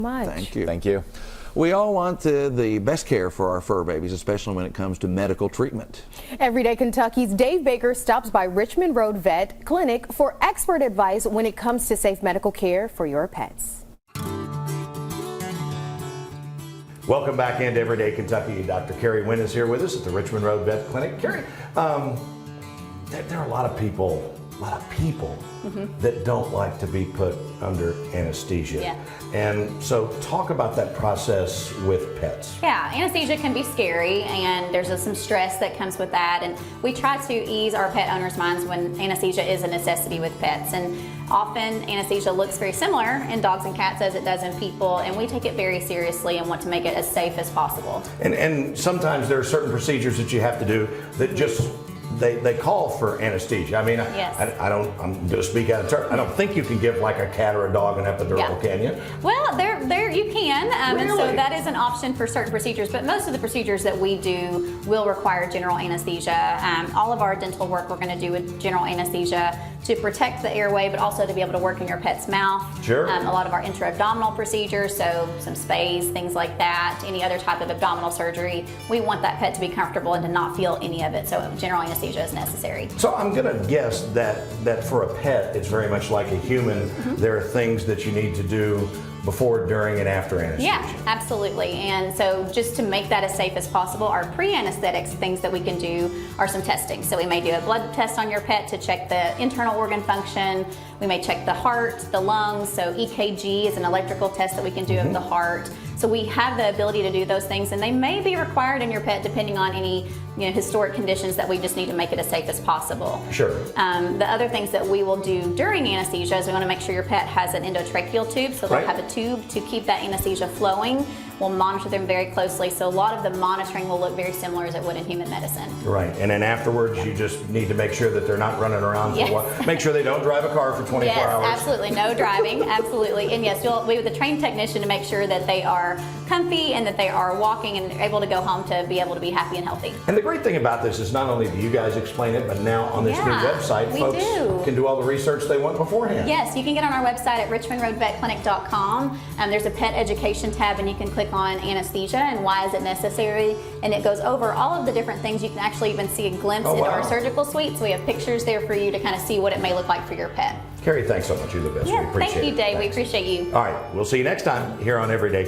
Much. Thank you. Thank you. We all want the best care for our fur babies, especially when it comes to medical treatment. Everyday Kentucky's Dave Baker stops by Richmond Rd Vet Clinic for expert advice when it comes to safe medical care for your pets. Welcome back into Everyday Kentucky. Dr. Keri Wynn is here with us at the Richmond Rd Vet Clinic. Keri, there are a lot of people that don't like to be put under anesthesia. Yeah. And so talk about that process with pets. Yeah, anesthesia can be scary, and there's some stress that comes with that, and we try to ease our pet owners' minds when anesthesia is a necessity with pets. And often anesthesia looks very similar in dogs and cats as it does in people, and we take it very seriously and want to make it as safe as possible. And sometimes there are certain procedures that you have to do that just they call for anesthesia. I mean, Yes. I'm going to speak out of turn. I don't think you can give like a cat or a dog an epidural, Yeah. can you? Well, there you can, and so Really? that is an option for certain procedures, but most of the procedures that we do will require general anesthesia. All of our dental work we're going to do with general anesthesia to protect the airway, but also to be able to work in your pet's mouth. Sure. A lot of our intra-abdominal procedures, so some spays, things like that, any other type of abdominal surgery, we want that pet to be comfortable and to not feel any of it, so general anesthesia is necessary. So I'm going to guess that for a pet, it's very much like a human. There are things that you need to do before, during, and after anesthesia. Yeah, absolutely. And so just to make that as safe as possible, our pre-anesthetics things that we can do are some testing. So we may do a blood test on your pet to check the internal organ function. We may check the heart, the lungs. So EKG is an electrical test that we can do of the heart. So we have the ability to do those things, and they may be required in your pet depending on any historic conditions that we just need to make it as safe as possible. Sure. The other things that we will do during anesthesia is we want to make sure your pet has an endotracheal tube, so they'll Right. have a tube to keep that anesthesia flowing. We'll monitor them very closely, so a lot of the monitoring will look very similar as it would in human medicine. Right. And then afterwards, you just need to make sure that they're not running around Yes. for a while. Make sure they don't drive a car for 24 Yes, hours. absolutely. No driving, absolutely. And yes, we have the trained technician to make sure that they are comfy and that they are walking and able to go home to be able to be happy and healthy. And the great thing about this is not only do you guys explain it, but now on this new Yeah, website, we folks do. can do all the research they want beforehand. Yes, you can get on our website at richmondrodvetclinic.com. There's a pet education tab, and you can click on anesthesia and why is it necessary, and it goes over all of the different things. You can actually even see a glimpse Oh, into wow. our surgical suite, so we have pictures there for you to kind of see what it may look like for your pet. Keri, thanks so much. You're the best. We Yeah, appreciate thank you, it. Dave. We Thanks. appreciate you. All right, we'll see you next time here on Everyday